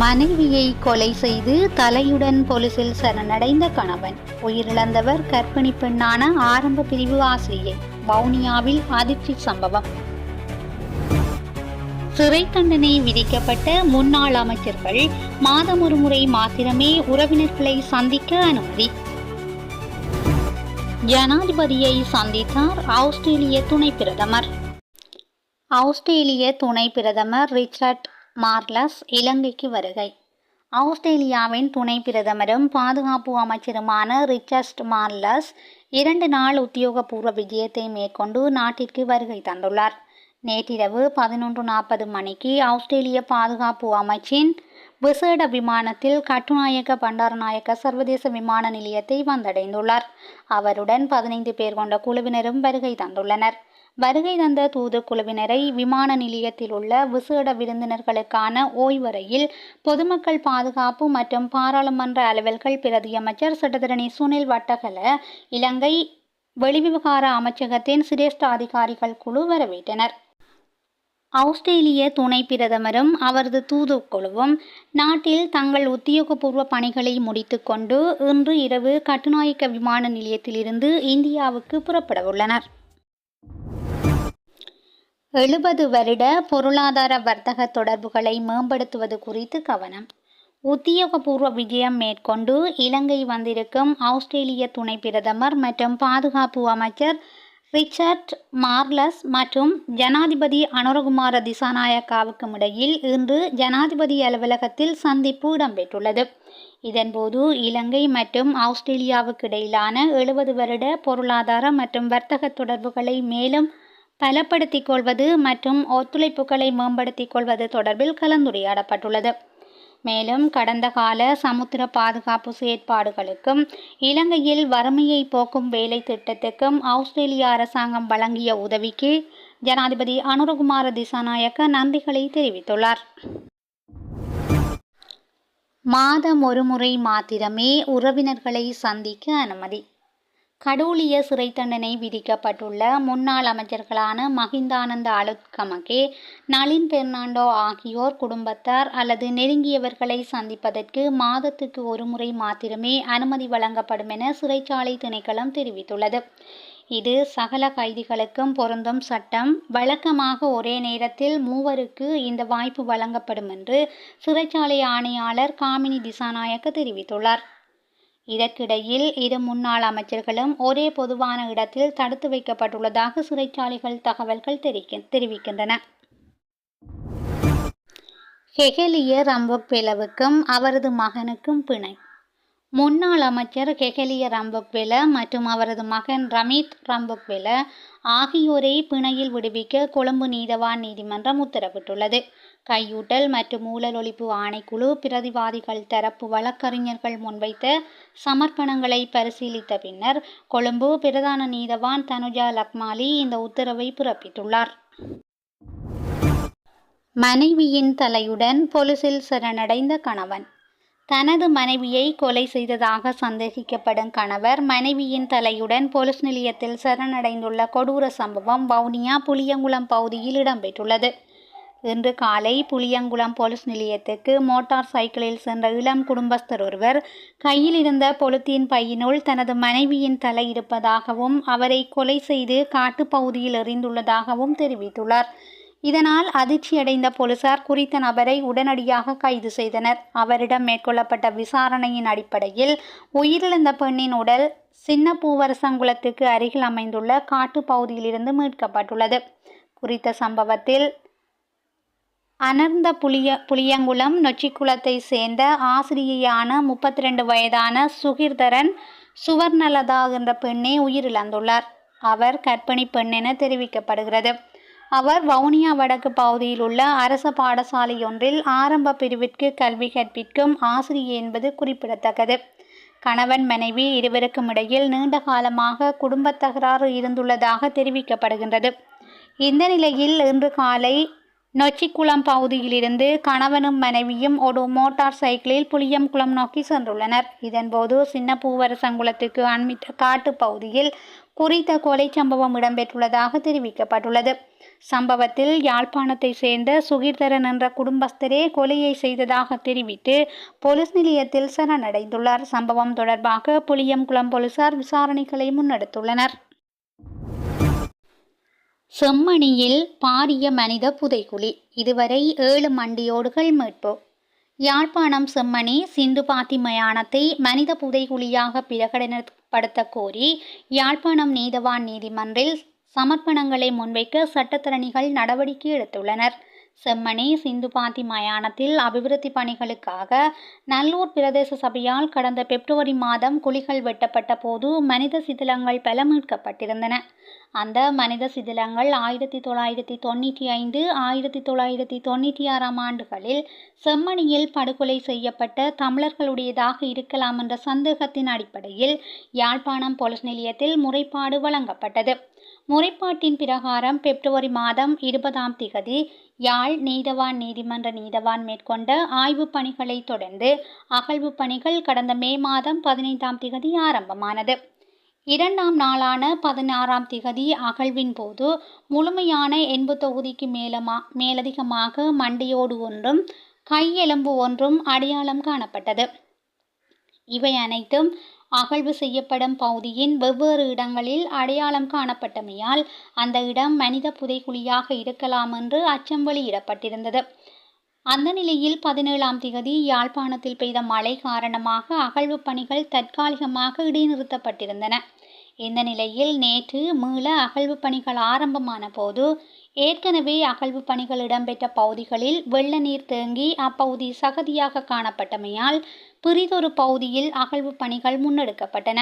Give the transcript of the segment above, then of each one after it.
மனைவியை கொலை செய்து தலையுடன் போலீசில் சரணடைந்த கணவன். உயிரிழந்தவர் கர்ப்பிணி பெண்ணான ஆரம்ப பிரிவு ஆசிரியை. வவுனியாவில் அதிர்ச்சி சம்பவம். சிறை தண்டனை விதிக்கப்பட்ட முன்னாள் அமைச்சர்கள் மாதம் ஒரு முறை மாத்திரமே உறவினர்களை சந்திக்க அனுமதி. ஜனாதிபதியை சந்தித்தார் ஆஸ்திரேலிய துணை பிரதமர். ஆஸ்திரேலிய துணை பிரதமர் ரிச்சர்ட் மார்லஸ் இலங்கைக்கு வருகை. ஆஸ்திரேலியாவின் துணை பிரதமரும் பாதுகாப்பு அமைச்சருமான ரிச்சர்ட் மார்லஸ் 2 நாள் உத்தியோகபூர்வ விஜயத்தை மேற்கொண்டு நாட்டிற்கு வருகை தந்துள்ளார். நேற்றிரவு 11:40 மணிக்கு ஆஸ்திரேலிய பாதுகாப்பு அமைச்சின் விசேட விமானத்தில் கட்டுநாயக்க பண்டாரநாயக்க சர்வதேச விமான நிலையத்தை வந்தடைந்துள்ளார். அவருடன் 15 பேர் கொண்ட குழுவினரும் வருகை தந்துள்ளனர். வருகை தந்த தூதுக்குழுவினரை விமான நிலையத்தில் உள்ள விசேட விருந்தினர்களுக்கான ஓய்வறையில் பொதுமக்கள் பாதுகாப்பு மற்றும் பாராளுமன்ற அலுவல்கள் பிரதியமைச்சர் சட்டத்தரணி சுனில் வட்டகல, இலங்கை வெளிவிவகார அமைச்சகத்தின் சிரேஷ்ட அதிகாரிகள் குழு வரவேற்றனர். ஆஸ்திரேலிய துணை பிரதமரும் அவரது தூதுக்குழுவும் நாட்டில் தங்கள் உத்தியோகபூர்வ பணிகளை முடித்துக்கொண்டு இன்று இரவு கட்டுநாயக்க விமான நிலையத்திலிருந்து இந்தியாவுக்கு புறப்படவுள்ளனர். 70 வருட பொருளாதார வர்த்தக தொடர்புகளை மேம்படுத்துவது குறித்து கவனம். உத்தியோகபூர்வ விஜயம் மேற்கொண்டு இலங்கை வந்திருக்கும் ஆஸ்திரேலிய துணை பிரதமர் மற்றும் பாதுகாப்பு அமைச்சர் ரிச்சர்ட் மார்லஸ் மற்றும் ஜனாதிபதி அனுரகுமார திசாநாயக்காவுக்கும் இடையில் இன்று ஜனாதிபதி அலுவலகத்தில் சந்திப்பு இடம்பெற்றுள்ளது. இதன்போது இலங்கை மற்றும் ஆஸ்திரேலியாவுக்கு இடையிலான 70 வருட பொருளாதார மற்றும் வர்த்தக தொடர்புகளை மேலும் பலப்படுத்திக் கொள்வது மற்றும் ஒத்துழைப்புகளை மேம்படுத்திக் கொள்வது தொடர்பில் கலந்துரையாடப்பட்டுள்ளது. மேலும் கடந்த கால சமுத்திர பாதுகாப்பு செயற்பாடுகளுக்கும் இலங்கையில் வறுமையை போக்கும் வேலை திட்டத்துக்கும் ஆஸ்திரேலிய அரசாங்கம் வழங்கிய உதவிக்கு ஜனாதிபதி அனுரகுமார திசாநாயக்க நன்றிகளை தெரிவித்துள்ளார். மாதம் ஒரு முறை மாத்திரமே உறவினர்களை சந்திக்க அனுமதி. கடூழிய சிறை தண்டனை விதிக்கப்பட்டுள்ள முன்னாள் அமைச்சர்களான மஹிந்தானந்த அலுத்கமகே, நளின் பெர்னாண்டோ ஆகியோர் குடும்பத்தார் அல்லது நெருங்கியவர்களை சந்திப்பதற்கு மாதத்துக்கு ஒரு முறை மாத்திரமே அனுமதி வழங்கப்படும் என சிறைச்சாலை திணைக்களம் தெரிவித்துள்ளது. இது சகல கைதிகளுக்கும் பொருந்தும் சட்டம். வழக்கமாக ஒரே நேரத்தில் 3 இந்த வாய்ப்பு வழங்கப்படும் என்று சிறைச்சாலை ஆணையாளர் காமினி திசாநாயக்க தெரிவித்துள்ளார். இதற்கிடையில் 2 முன்னாள் அமைச்சர்களும் ஒரே பொதுவான இடத்தில் தடுத்து வைக்கப்பட்டுள்ளதாக சிறைச்சாலைகள் தகவல்கள் தெரிவிக்கின்றன. கெஹலிய ரம்புக்வெலவுக்கும் அவரது மகனுக்கும் பிணை. முன்னாள் அமைச்சர் கெஹலிய ரம்புக்வெல மற்றும் அவரது மகன் ரமித் ரம்புக்வெல ஆகியோரை பிணையில் விடுவிக்க கொழும்பு நீதவான் நீதிமன்றம் உத்தரவிட்டுள்ளது. கையூட்டல் மற்றும் ஊழல் ஒழிப்பு ஆணைக்குழு பிரதிவாதிகள் தரப்பு வழக்கறிஞர்கள் முன்வைத்த சமர்ப்பணங்களை பரிசீலித்த பின்னர் கொழும்பு பிரதான நீதவான் தனுஜா லக்மாலி இந்த உத்தரவை பிறப்பித்துள்ளார். மனைவியின் தலையுடன் போலீசில் சரணடைந்த கணவன். தனது மனைவியை கொலை செய்ததாக சந்தேகிக்கப்படும் கணவர் மனைவியின் தலையுடன் போலீஸ் நிலையத்தில் சரணடைந்துள்ள கொடூர சம்பவம் வவுனியா புளியங்குளம் பகுதியில் இடம்பெற்றுள்ளது. இன்று காலை புளியங்குளம் போலீஸ் நிலையத்துக்கு மோட்டார் சைக்கிளில் சென்ற இளம் குடும்பஸ்தர் ஒருவர் கையில் இருந்த பொலித்தீன் பையினுள் தனது மனைவியின் தலை இருப்பதாகவும் அவரை கொலை செய்து காட்டுப்பகுதியில் எறிந்துள்ளதாகவும் தெரிவித்துள்ளார். இதனால் அதிர்ச்சியடைந்த போலீசார் குறித்த நபரை உடனடியாக கைது செய்தனர். அவரிடம் மேற்கொள்ளப்பட்ட விசாரணையின் அடிப்படையில் உயிரிழந்த பெண்ணின் உடல் சின்ன பூவரசங்குளத்துக்கு அருகில் அமைந்துள்ள காட்டு பகுதியிலிருந்து மீட்கப்பட்டுள்ளது. குறித்த சம்பவத்தில் அனர்ந்த புளியங்குளம் நொச்சிக்குளத்தை சேர்ந்த ஆசிரியையான 32 வயதான சுகிர்தரன் சுவர்ணலதா என்ற பெண்ணே உயிரிழந்துள்ளார். அவர் கர்ப்பிணி பெண் என தெரிவிக்கப்படுகிறது. அவர் வவுனியா வடக்கு பகுதியில் உள்ள அரச பாடசாலை ஒன்றில் ஆரம்ப பிரிவிற்கு கல்வி கற்பிக்கும் ஆசிரியை என்பது குறிப்பிடத்தக்கது. கணவன் மனைவி இருவருக்கும் இடையில் நீண்ட காலமாக குடும்ப தகராறு இருந்துள்ளதாக தெரிவிக்கப்படுகின்றது. இந்த நிலையில் இன்று காலை நொச்சிக்குளம் பகுதியிலிருந்து கணவனும் மனைவியும் ஒரு மோட்டார் சைக்கிளில் புளியங்குளம் நோக்கி சென்றுள்ளனர். இதன்போது சின்ன பூவரசங்குளத்துக்கு அண்மித்த காட்டு பகுதியில் குறித்த கொலை சம்பவம் இடம்பெற்றுள்ளதாக தெரிவிக்கப்பட்டுள்ளது. சம்பவத்தில் யாழ்ப்பாணத்தை சேர்ந்த சுகீர்தரன் என்ற குடும்பஸ்தரே கொலையை செய்ததாக தெரிவித்து போலீஸ் நிலையத்தில் சரணடைந்துள்ளார். சம்பவம் தொடர்பாக புளியங்குளம் போலீசார் விசாரணைகளை முன்னெடுத்துள்ளனர். செம்மணியில் பாரிய மனித புதைகுழி, இதுவரை 7 மண்டியோடுகள் மீட்பு. யாழ்ப்பாணம் செம்மணி சிந்துபாத்தி மயானத்தை மனித புதைகுழியாக பிரகடனப்படுத்த கோரி யாழ்ப்பாணம் நீதவான் நீதிமன்றில் சமர்ப்பணங்களை முன்வைக்க சட்டத்தரணிகள் நடவடிக்கை எடுத்துள்ளனர். செம்மணி சிந்துபாத்தி மயானத்தில் அபிவிருத்தி பணிகளுக்காக நல்லூர் பிரதேச சபையால் கடந்த பிப்ரவரி மாதம் குழிகள் வெட்டப்பட்ட போது மனித சிதிலங்கள் பல மீட்கப்பட்டிருந்தன. அந்த மனித சிதிலங்கள் 1995, 1996 ஆண்டுகளில் செம்மணியில் படுகொலை செய்யப்பட்ட தமிழர்களுடையதாக இருக்கலாம் என்ற சந்தேகத்தின் அடிப்படையில் யாழ்ப்பாணம் போலீஸ் நிலையத்தில் முறைப்பாடு வழங்கப்பட்டது. முறைப்பாட்டின் பிரகாரம் பிப்ரவரி மாதம் 20ஆம் திகதி யாழ் நீதவான் நீதிமன்ற நீதவான் மேற்கொண்ட ஆய்வுப் பணிகளை தொடர்ந்து அகழ்வு பணிகள் கடந்த மே மாதம் 15ஆம் திகதி ஆரம்பமானது. 2ஆம் நாளான 16ஆம் திகதி அகழ்வின் போது முழுமையான 80 தொகுதிக்கு மேலதிகமாக மண்டையோடு ஒன்றும் கையெலும்பு ஒன்றும் அடையாளம் காணப்பட்டது. இவை அனைத்தும் அகழ்வு செய்யப்படும் பகுதியின் வெவ்வேறு இடங்களில் அடையாளம் காணப்பட்டமையால் அந்த இடம் மனித புதைகுழியாக இருக்கலாம் என்று அச்சம் வெளியிடப்பட்டிருந்தது. அந்த நிலையில் 17ஆம் திகதி யாழ்ப்பாணத்தில் பெய்த மழை காரணமாக அகழ்வு பணிகள் தற்காலிகமாக இடைநிறுத்தப்பட்டிருந்தன. இந்த நிலையில் நேற்று மீள அகழ்வு பணிகள் ஆரம்பமான போது ஏற்கனவே அகழ்வு பணிகள் இடம்பெற்ற பகுதிகளில் வெள்ள நீர் தேங்கி அப்பகுதி சகதியாக காணப்பட்டமையால் பிறிதொரு பகுதியில் அகழ்வு பணிகள் முன்னெடுக்கப்பட்டன.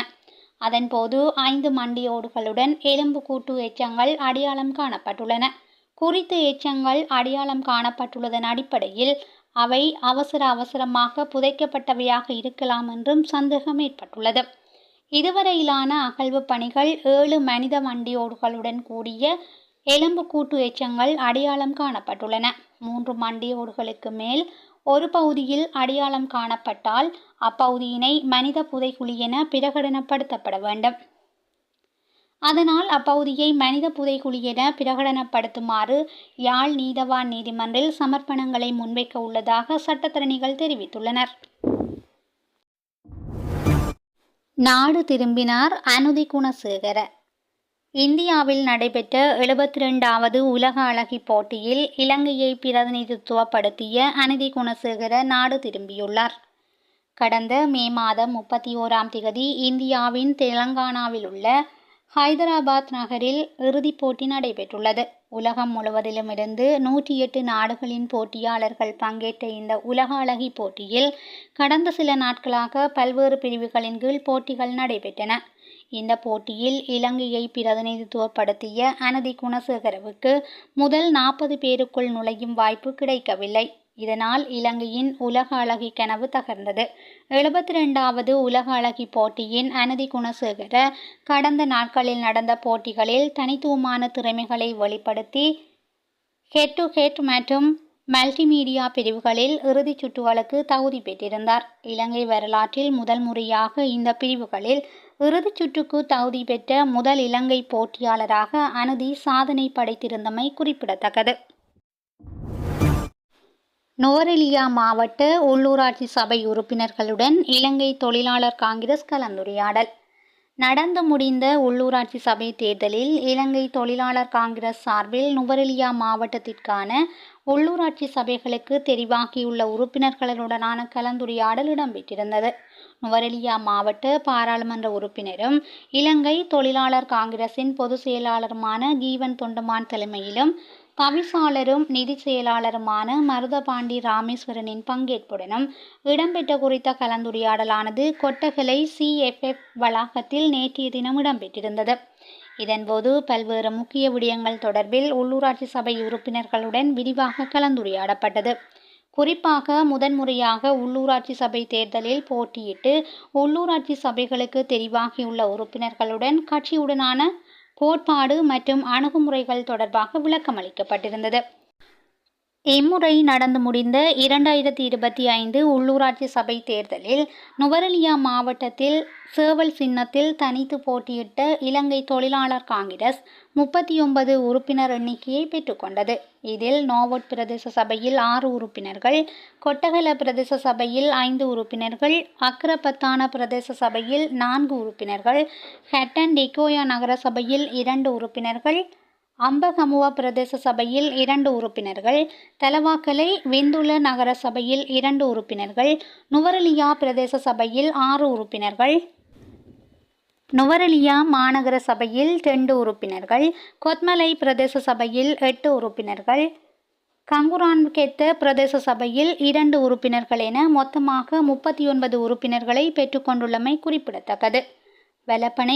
அதன்போது 5 மண்டியோடுகளுடன் எலும்புக்கூட்டு எச்சங்கள் அடையாளம் காணப்பட்டுள்ளன. குறித்த எச்சங்கள் அடையாளம் காணப்பட்டுள்ளதன் அடிப்படையில் அவை அவசரமாக புதைக்கப்பட்டவையாக இருக்கலாம் என்றும் சந்தேகம் ஏற்பட்டுள்ளது. இதுவரையிலான அகழ்வு பணிகள் 7 மனித மண்டியோடுகளுடன் கூடிய எலும்புக்கூட்டு எச்சங்கள் அடையாளம் காணப்பட்டுள்ளன. 3 மண்டியோடுகளுக்கு மேல் ஒரு பகுதியில் அடையாளம் காணப்பட்டால் அப்பகுதியினை மனித புதைகுழி என பிரகடனப்படுத்தப்பட வேண்டும். அதனால் அப்பகுதியை மனித புதைகுழி என பிரகடனப்படுத்துமாறு யாழ் நீதவான் நீதிமன்றில் சமர்ப்பணங்களை முன்வைக்க உள்ளதாக சட்டத்தரணிகள் தெரிவித்துள்ளனர். நாடு திரும்பினார் அனுதி குணசேகர. இந்தியாவில் நடைபெற்ற 72வது உலக அழகி போட்டியில் இலங்கையை பிரதிநிதித்துவப்படுத்திய அனுதி குணசேகர நாடு திரும்பியுள்ளார். கடந்த மே மாதம் 31ஆம் திகதி இந்தியாவின் தெலங்கானாவில் உள்ள ஹைதராபாத் நகரில் இறுதிப் போட்டி நடைபெற்றுள்ளது. உலகம் முழுவதிலும் இருந்து 108 நாடுகளின் போட்டியாளர்கள் பங்கேற்ற இந்த உலக அழகி போட்டியில் கடந்த சில நாட்களாக பல்வேறு பிரிவுகளின் கீழ் போட்டிகள் நடைபெற்றன. இந்த போட்டியில் இலங்கையை பிரதிநிதித்துவப்படுத்திய அனுதி குணசேகரவுக்கு முதல் 40 பேருக்குள் நுழையும் வாய்ப்பு கிடைக்கவில்லை. இதனால் இலங்கையின் உலக அழகி கனவு தகர்ந்தது. 72வது உலக அழகி போட்டியின் அனுதி குணசேகர கடந்த நாட்களில் நடந்த போட்டிகளில் தனித்துவமான திறமைகளை வெளிப்படுத்தி ஹெட் டு ஹெட் மற்றும் மல்டிமீடியா பிரிவுகளில் இறுதிச் சுற்றுகளுக்கு தகுதி பெற்றிருந்தார். இலங்கை வரலாற்றில் முதல் முறையாக இந்த பிரிவுகளில் இறுதிச் சுற்றுக்கு தகுதி பெற்ற முதல் இலங்கை போட்டியாளராக அனுதி சாதனை படைத்திருந்தமை குறிப்பிடத்தக்கது. நுவரெலியா மாவட்ட உள்ளூராட்சி சபை உறுப்பினர்களுடன் இலங்கை தொழிலாளர் காங்கிரஸ் கலந்துரையாடல். நடந்து முடிந்த உள்ளூராட்சி சபை தேர்தலில் இலங்கை தொழிலாளர் காங்கிரஸ் சார்பில் நுவரெலியா மாவட்டத்திற்கான உள்ளூராட்சி சபைகளுக்கு தெரிவாகியுள்ள உறுப்பினர்களுடனான கலந்துரையாடல் இடம்பெற்றிருந்தது. நுவரெலியா மாவட்ட பாராளுமன்ற உறுப்பினரும் இலங்கை தொழிலாளர் காங்கிரசின் பொதுச் செயலாளருமான ஜீவன் தொண்டமான் தலைமையிலும் தவிசாளரும் நிதி செயலாளருமான மருதபாண்டி ராமேஸ்வரனின் பங்கேற்புடனும் இடம்பெற்ற குறித்த கலந்துரையாடலானது கொட்டகலை CFF வளாகத்தில் நேற்றைய தினம் இடம்பெற்றிருந்தது. இதன்போது பல்வேறு முக்கிய விடயங்கள் தொடர்பில் உள்ளூராட்சி சபை உறுப்பினர்களுடன் விரிவாக கலந்துரையாடப்பட்டது. குறிப்பாக முதன்முறையாக உள்ளூராட்சி சபை தேர்தலில் போட்டியிட்டு உள்ளூராட்சி சபைகளுக்கு தெரிவாகியுள்ள உறுப்பினர்களுடன் கட்சியுடனான கோட்பாடு மற்றும் அணுகுமுறைகள் தொடர்பாக விளக்கமளிக்கப்பட்டிருந்தது. இம்முறை நடந்து முடிந்த 2025 உள்ளூராட்சி சபை தேர்தலில் நுவரெலியா மாவட்டத்தில் சேவல் சின்னத்தில் தனித்து போட்டியிட்ட இலங்கை தொழிலாளர் காங்கிரஸ் 39 உறுப்பினர் எண்ணிக்கையை பெற்றுக்கொண்டது. இதில் நோவொட் பிரதேச சபையில் 6 உறுப்பினர்கள், கொட்டகல பிரதேச சபையில் 5 உறுப்பினர்கள், அக்ரபத்தான பிரதேச சபையில் 4 உறுப்பினர்கள், ஹட்டன் டிகோயா நகர சபையில் 2 உறுப்பினர்கள், அம்பகமுவ பிரதேச சபையில் 2 உறுப்பினர்கள், தலவாக்கலை விந்துல நகர சபையில் 2 உறுப்பினர்கள், நுவரெலியா பிரதேச சபையில் 6 உறுப்பினர்கள், நுவரெலியா மாநகர சபையில் 2 உறுப்பினர்கள், கொத்மலை பிரதேச சபையில் 8 உறுப்பினர்கள், கங்குரான்கெத்த பிரதேச சபையில் 2 உறுப்பினர்கள் என மொத்தமாக 39 உறுப்பினர்களை பெற்றுக்கொண்டுள்ளமை குறிப்பிடத்தக்கது. வெலப்பன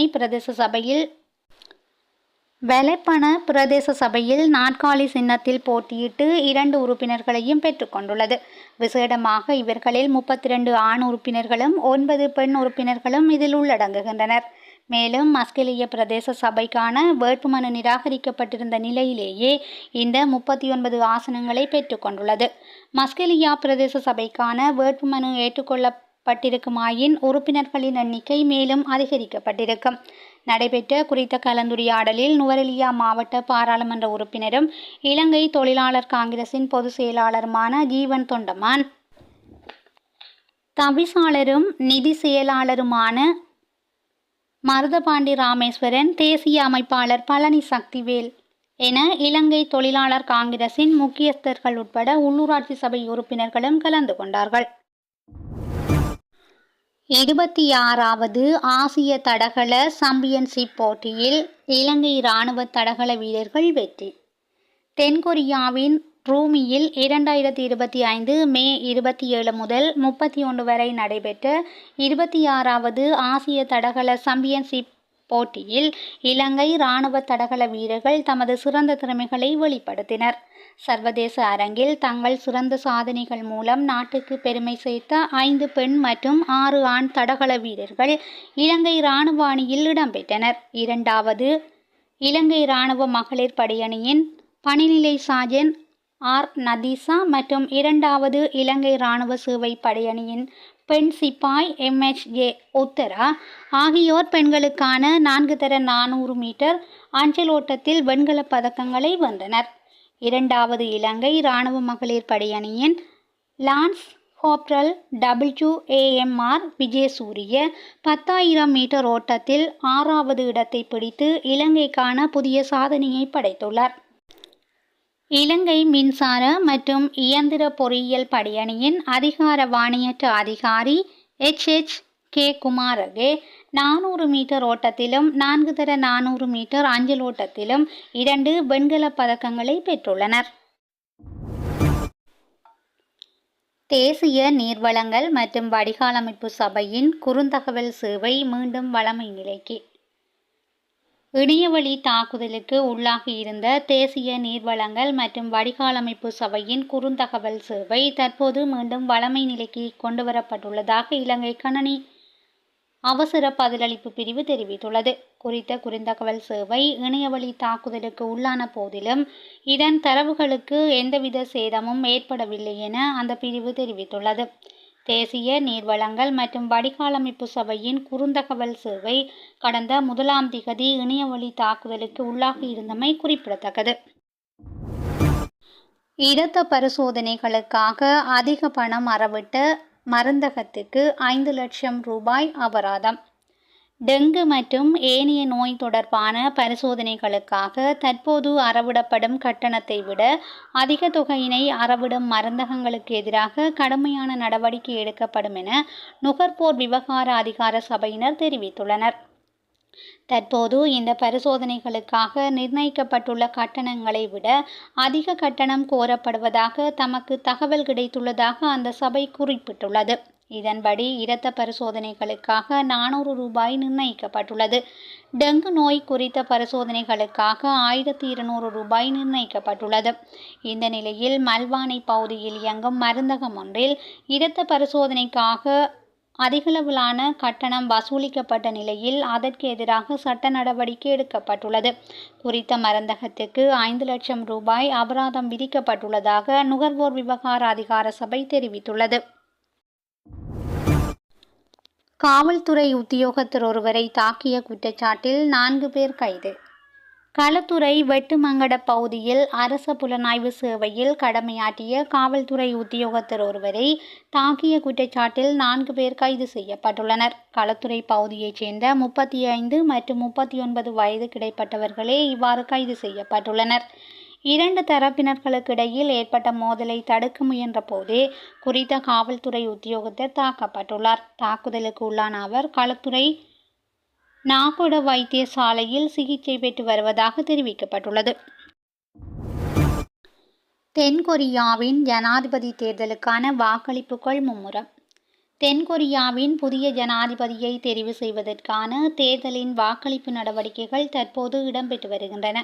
பிரதேச சபையில் நாற்காலி சின்னத்தில் போட்டியிட்டு 2 உறுப்பினர்களையும் பெற்றுக்கொண்டுள்ளது. விசேடமாக இவர்களில் 32 ஆண் உறுப்பினர்களும் 9 பெண் உறுப்பினர்களும் இதில் உள்ளடங்குகின்றனர். மேலும் மஸ்கெலிய பிரதேச சபைக்கான வேட்புமனு நிராகரிக்கப்பட்டிருந்த நிலையிலேயே இந்த 39 ஆசனங்களை பெற்றுக்கொண்டுள்ளது. மஸ்கெலியா பிரதேச சபைக்கான வேட்புமனு ஏற்றுக்கொள்ளப்பட்டிருக்குமாயின் உறுப்பினர்களின் எண்ணிக்கை மேலும் அதிகரிக்கப்பட்டிருக்கும். நடைபெற்ற குறித்த கலந்துரையாடலில் நுவரெலியா மாவட்ட பாராளுமன்ற உறுப்பினரும் இலங்கை தொழிலாளர் காங்கிரசின் பொதுச் செயலாளருமான ஜீவன் தொண்டமான், தவிசாளரும் நிதி செயலாளருமான மருதபாண்டி ராமேஸ்வரன், தேசிய அமைப்பாளர் பழனி சக்திவேல் என இலங்கை தொழிலாளர் காங்கிரசின் முக்கியஸ்தர்கள் உட்பட உள்ளூராட்சி சபை உறுப்பினர்களும் கலந்து கொண்டார்கள். 26வது ஆசிய தடகள சாம்பியன்ஷிப் போட்டியில் இலங்கை இராணுவ தடகள வீரர்கள் வெற்றி. தென்கொரியாவின் ரூமியில் 2025 மே 27 முதல் 31 வரை நடைபெற்ற 26வது ஆசிய தடகள சாம்பியன்ஷிப் போட்டியில் இலங்கை இராணுவ தடகள வீரர்கள் தமது சிறந்த திறமைகளை வெளிப்படுத்தினர். சர்வதேச அரங்கில் தங்கள் சிறந்த சாதனைகள் மூலம் நாட்டுக்கு பெருமை சேர்த்த 5 பெண் மற்றும் 6 ஆண் தடகள வீரர்கள் இலங்கை இராணுவ அணியில் இடம்பெற்றனர். 2வது இலங்கை இராணுவ மகளிர் படையணியின் பணிநிலை சார்ஜென்ட் ஆர். நதீசா மற்றும் 2வது இலங்கை இராணுவ சேவை படையணியின் பெண் சிப்பாய் MHJ உத்தரா ஆகியோர் பெண்களுக்கான 4 தர 400 மீட்டர் அஞ்சல் ஓட்டத்தில் வெண்கலப் பதக்கங்களை வென்றனர். 2வது இலங்கை இராணுவ மகளிர் படையணியின் lance corporal WAMR Wijayasuriya 10,000 metre ஓட்டத்தில் 6வது இடத்தை பிடித்து இலங்கைக்கான புதிய சாதனையை படைத்துள்ளார். இலங்கை மின்சார மற்றும் இயந்திர பொறியியல் படையணியின் அதிகார வாணியற்ற அதிகாரி HHK குமாரகே 400 மீட்டர் ஓட்டத்திலும் 4 தர 400 மீட்டர் அஞ்சல் ஓட்டத்திலும் 2 வெண்கலப் பதக்கங்களை பெற்றுள்ளனர். தேசிய நீர்வளங்கள் மற்றும் வடிகாலமைப்பு சபையின் குறுந்தகவல் சேவை மீண்டும் வழமை நிலைக்கு. இணையவழி தாக்குதலுக்கு உள்ளாகியிருந்த தேசிய நீர்வளங்கள் மற்றும் வடிகாலமைப்பு சபையின் குறுந்தகவல் சேவை தற்போது மீண்டும் வழமை நிலைக்கு கொண்டுவரப்பட்டுள்ளதாக இலங்கை கணனி அவசர பதிலளிப்பு பிரிவு தெரிவித்துள்ளது. குறித்த குறுந்தகவல் சேவை இணையவழி தாக்குதலுக்கு உள்ளான போதிலும் இதன் தரவுகளுக்கு எந்தவித சேதமும் ஏற்படவில்லை என அந்த பிரிவு தெரிவித்துள்ளது. தேசிய நீர்வளங்கள் மற்றும் வடிகாலமைப்பு சபையின் குறுந்தகவல் சேவை கடந்த 1ஆம் திகதி இணையவழி தாக்குதலுக்கு உள்ளாகியிருந்தமை குறிப்பிடத்தக்கது. இரத்த பரிசோதனைகளுக்காக அதிக பணம் அறவிட்ட மருந்தகத்துக்கு 5 லட்சம் ரூபாய் அபராதம். டெங்கு மற்றும் ஏனைய நோய் தொடர்பான பரிசோதனைகளுக்காக தற்போது அறவிடப்படும் கட்டணத்தை விட அதிக தொகையினை அறவிடும் மருந்தகங்களுக்கு எதிராக கடுமையான நடவடிக்கை எடுக்கப்படும் என நுகர்வோர் விவகார அதிகார சபையினர் தெரிவித்துள்ளனர். தற்போது இந்த பரிசோதனைகளுக்காக நிர்ணயிக்கப்பட்டுள்ள கட்டணங்களை விட அதிக கட்டணம் கோரப்படுவதாக தமக்கு தகவல் கிடைத்துள்ளதாக அந்த சபை குறிப்பிட்டுள்ளது. இதன்படி இரத்த பரிசோதனைகளுக்காக 400 ரூபாய் நிர்ணயிக்கப்பட்டுள்ளது. டெங்கு நோய் குறித்த பரிசோதனைகளுக்காக 1200 ரூபாய் நிர்ணயிக்கப்பட்டுள்ளது. இந்த நிலையில் மல்வானை பகுதியில் இயங்கும் மருந்தகம் ஒன்றில் இரத்த பரிசோதனைக்காக அதிகளவிலான கட்டணம் வசூலிக்கப்பட்ட நிலையில் அதற்கு எதிராக சட்ட நடவடிக்கை எடுக்கப்பட்டுள்ளது. குறித்த மருந்தகத்துக்கு 5 லட்சம் ரூபாய் அபராதம் விதிக்கப்பட்டுள்ளதாக நுகர்வோர் விவகார அதிகார சபை தெரிவித்துள்ளது. காவல்துறை உத்தியோகத்தர் ஒருவரை தாக்கிய குற்றச்சாட்டில் 4 பேர் கைது. களத்துறை வெட்டுமங்கட பகுதியில் அரச புலனாய்வு சேவையில் கடமையாற்றிய காவல்துறை உத்தியோகத்தர் ஒருவரை தாக்கிய குற்றச்சாட்டில் 4 பேர் கைது செய்யப்பட்டுள்ளனர். களத்துறை பகுதியைச் சேர்ந்த 35 மற்றும் 39 வயது கிடைப்பட்டவர்களே இவ்வாறு கைது செய்யப்பட்டுள்ளனர். 2 தரப்பினர்களுக்கு இடையில் ஏற்பட்ட மோதலை தடுக்க முயன்ற போதே குறித்த காவல்துறை உத்தியோகத்தர் தாக்கப்பட்டுள்ளார். தாக்குதலுக்கு உள்ளான அவர் களத்துறை நாகொட வைத்தியசாலையில் சிகிச்சை பெற்று வருவதாக தெரிவிக்கப்பட்டுள்ளது. தென்கொரியாவின் ஜனாதிபதி தேர்தலுக்கான வாக்களிப்புகள் மும்முரம். தென்கொரியாவின் புதிய ஜனாதிபதியை தெரிவு செய்வதற்கான தேர்தலின் வாக்களிப்பு நடவடிக்கைகள் தற்போது இடம்பெற்று வருகின்றன.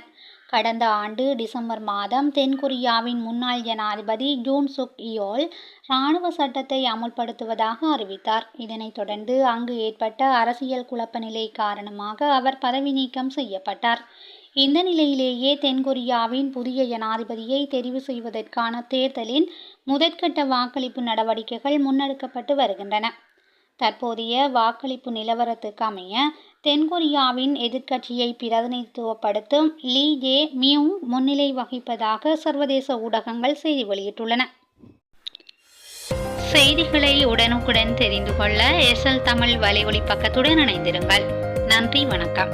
கடந்த ஆண்டு டிசம்பர் மாதம் தென்கொரியாவின் முன்னாள் ஜனாதிபதி ஜூன் சுக் இயோல் இராணுவ சட்டத்தை அமுல்படுத்துவதாக அறிவித்தார். இதனைத் தொடர்ந்து அங்கு ஏற்பட்ட அரசியல் குழப்ப நிலை காரணமாக அவர் பதவி நீக்கம் செய்யப்பட்டார். இந்த நிலையிலேயே தென்கொரியாவின் புதிய ஜனாதிபதியை தெரிவு செய்வதற்கான தேர்தலின் முதற்கட்ட வாக்களிப்பு நடவடிக்கைகள் முன்னெடுக்கப்பட்டு வருகின்றன. தற்போதைய வாக்களிப்பு நிலவரத்துக்கு அமைய தென்கொரியாவின் எதிர்க்கட்சியை பிரதிநிதித்துவப்படுத்தும் லீ ஜே மியூங் முன்னிலை வகிப்பதாக சர்வதேச ஊடகங்கள் செய்தி வெளியிட்டுள்ளன. செய்திகளை உடனுக்குடன் தெரிந்து கொள்ள SL தமிழ் வலையொலி பக்கத்துடன் இணைந்திருங்கள். நன்றி, வணக்கம்.